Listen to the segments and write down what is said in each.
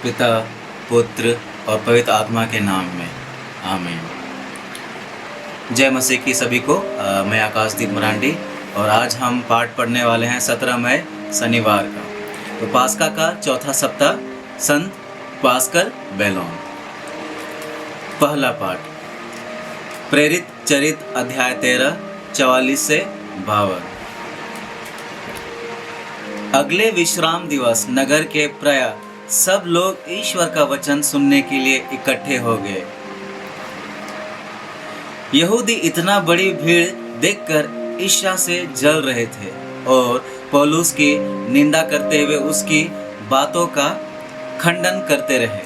पिता, पुत्र और पवित्र आत्मा के नाम में आमीन। जय मसीह की सभी को। मैं आकाशदीप मरांडी और आज हम पाठ पढ़ने वाले हैं 17 मई शनिवार का। तो पास्का का चौथा सप्ताह संत पास्कल बेलोन। पहला पाठ प्रेरित चरित अध्याय 13 44 से 52। अगले विश्राम दिवस नगर के प्राय सब लोग ईश्वर का वचन सुनने के लिए इकट्ठे हो गए। यहूदी इतना बड़ी भीड़ देखकर ईर्ष्या से जल रहे थे और पौलुस की निंदा करते हुए उसकी बातों का खंडन करते रहे।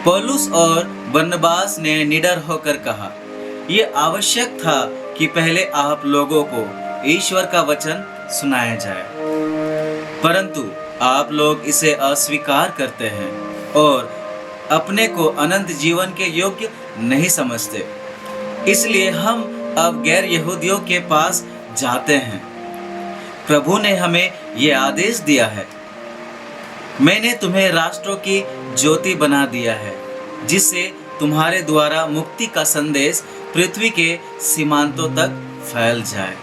पौलुस और बरनबास ने निडर होकर कहा, यह आवश्यक था कि पहले आप लोगों को ईश्वर का वचन सुनाया जाए, परंतु आप लोग इसे अस्वीकार करते हैं और अपने को अनंत जीवन के योग्य नहीं समझते। इसलिए हम अब गैर यहूदियों के पास जाते हैं। प्रभु ने हमें यह आदेश दिया है, मैंने तुम्हें राष्ट्रों की ज्योति बना दिया है, जिससे तुम्हारे द्वारा मुक्ति का संदेश पृथ्वी के सीमांतों तक फैल जाए।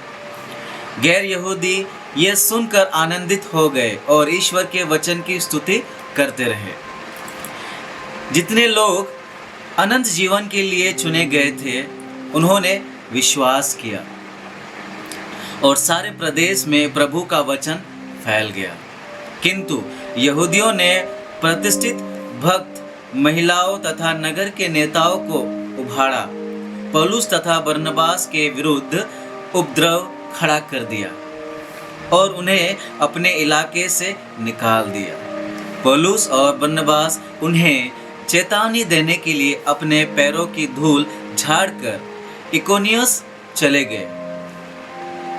गैर यहूदी यह सुनकर आनंदित हो गए और ईश्वर के वचन की स्तुति करते रहे। जितने लोग अनंत जीवन के लिए चुने गए थे, उन्होंने विश्वास किया और सारे प्रदेश में प्रभु का वचन फैल गया। किंतु यहूदियों ने प्रतिष्ठित भक्त, महिलाओं तथा नगर के नेताओं को उभाड़ा, पौलुस तथा बरनबास के विरुद्ध उपद्रव खड़ा कर दिया और उन्हें अपने इलाके से निकाल दिया। पौलुस और बरनबास उन्हें चेतावनी देने के लिए अपने पैरों की धूल झाड़कर इकोनियस चले गए।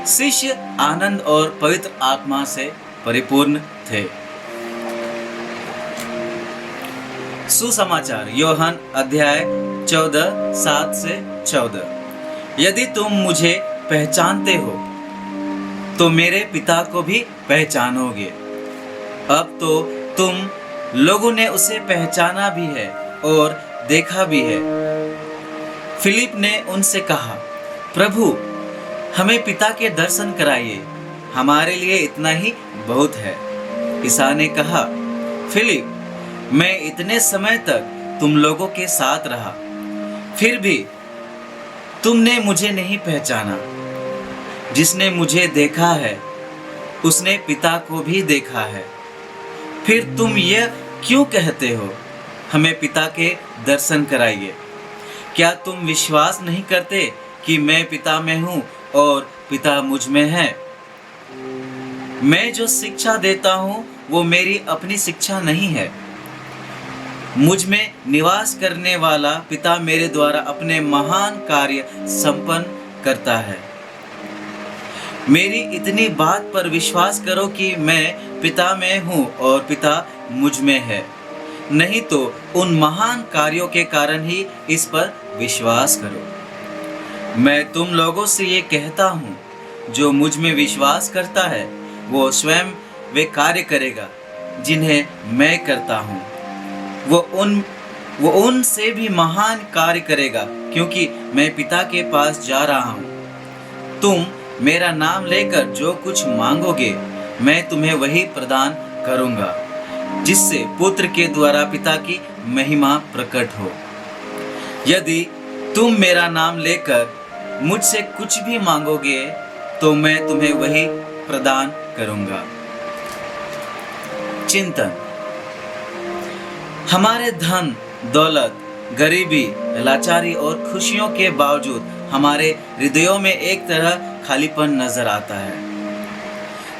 शिष्य आनंद और पवित्र आत्मा से परिपूर्ण थे। सुसमाचार यूहन्ना अध्याय 14 7 से 14। यदि तुम मुझे पहचानते हो तो मेरे पिता को भी पहचानोगे। अब तो तुम लोगों ने उसे पहचाना भी है और देखा भी है। फिलिप ने उनसे कहा, प्रभु हमें पिता के दर्शन कराइए, हमारे लिए इतना ही बहुत है। ईसा ने कहा, फिलिप मैं इतने समय तक तुम लोगों के साथ रहा, फिर भी तुमने मुझे नहीं पहचाना। जिसने मुझे देखा है उसने पिता को भी देखा है। फिर तुम यह क्यों कहते हो, हमें पिता के दर्शन कराइए? क्या तुम विश्वास नहीं करते कि मैं पिता में हूँ और पिता मुझ में है? मैं जो शिक्षा देता हूँ वो मेरी अपनी शिक्षा नहीं है। मुझ में निवास करने वाला पिता मेरे द्वारा अपने महान कार्य संपन्न करता है। मेरी इतनी बात पर विश्वास करो कि मैं पिता में हूँ और पिता मुझ में है, नहीं तो उन महान कार्यों के कारण ही इस पर विश्वास करो। मैं तुम लोगों से ये कहता हूँ, जो मुझ में विश्वास करता है वो स्वयं वे कार्य करेगा जिन्हें मैं करता हूँ। वो उनसे भी महान कार्य करेगा, क्योंकि मैं पिता के पास जा रहा हूँ। तुम मेरा नाम लेकर जो कुछ मांगोगे मैं तुम्हें वही प्रदान करूँगा, जिससे पुत्र के द्वारा पिता की महिमा प्रकट हो। यदि तुम मेरा नाम लेकर मुझसे कुछ भी मांगोगे तो मैं तुम्हें वही प्रदान करूँगा। चिंतन। हमारे धन दौलत, गरीबी, लाचारी और खुशियों के बावजूद हमारे हृदयों में एक तरह खालीपन नजर आता है।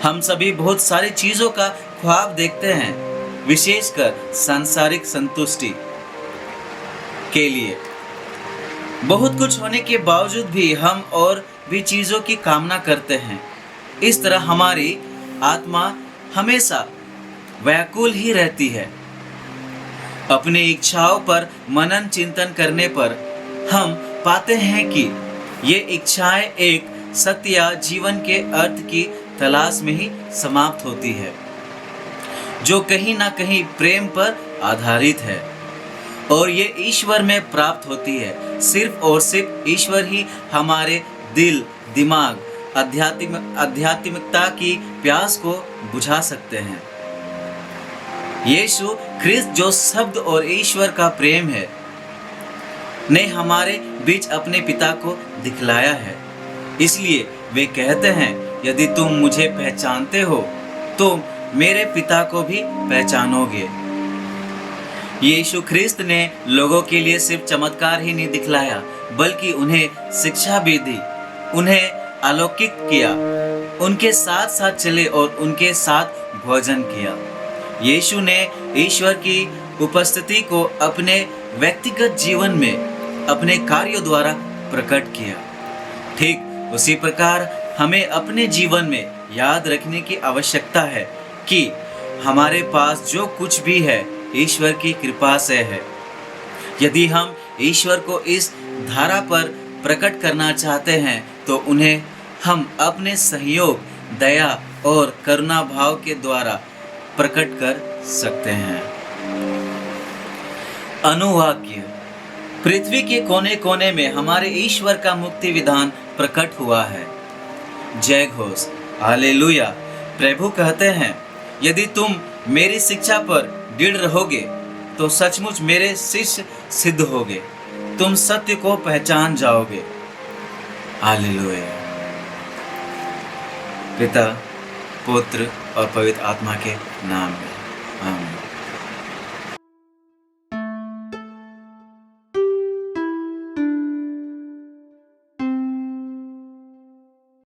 हम सभी बहुत सारी चीजों का ख्वाब देखते हैं, विशेषकर सांसारिक संतुष्टि के लिए। बहुत कुछ होने के बावजूद भी हम और भी चीजों की कामना करते हैं। इस तरह हमारी आत्मा हमेशा व्याकुल ही रहती है। अपनी इच्छाओं पर मनन चिंतन करने पर हम पाते हैं कि ये इच्छाएं एक सत्य या जीवन के अर्थ की तलाश में ही समाप्त होती है, जो कहीं ना कहीं प्रेम पर आधारित है और ये ईश्वर में प्राप्त होती है। सिर्फ और सिर्फ ईश्वर ही हमारे दिल, दिमाग, आध्यात्मिकता की प्यास को बुझा सकते हैं। यीशु ख्रिस्त जो शब्द और ईश्वर का प्रेम है ने हमारे बीच अपने पिता को दिखलाया है। इसलिए वे कहते हैं, यदि तुम मुझे पहचानते हो तो मेरे पिता को भी पहचानोगे। यीशु ख्रिस्त ने लोगों के लिए सिर्फ चमत्कार ही नहीं दिखलाया, बल्कि उन्हें शिक्षा भी दी, उन्हें आलोकित किया, उनके साथ साथ चले और उनके साथ भोजन किया। यीशु ने ईश्वर की उपस्थिति को अपने व्यक्तिगत जीवन में अपने कार्यों द्वारा प्रकट किया। ठीक उसी प्रकार हमें अपने जीवन में याद रखने की आवश्यकता है कि हमारे पास जो कुछ भी है ईश्वर की कृपा से है। यदि हम ईश्वर को इस धारा पर प्रकट करना चाहते हैं तो उन्हें हम अपने सहयोग, दया और करुणा भाव के द्वारा प्रकट कर सकते हैं। अनुवाक्य। पृथ्वी के कोने कोने में हमारे ईश्वर का मुक्ति विधान प्रकट हुआ है। जय घोष, हालेलुया। प्रभु कहते हैं, यदि तुम मेरी शिक्षा पर दृढ़ रहोगे तो सचमुच मेरे शिष्य सिद्ध होगे, तुम सत्य को पहचान जाओगे। हालेलुया। पिता, पुत्र और पवित्र आत्मा के नाम में।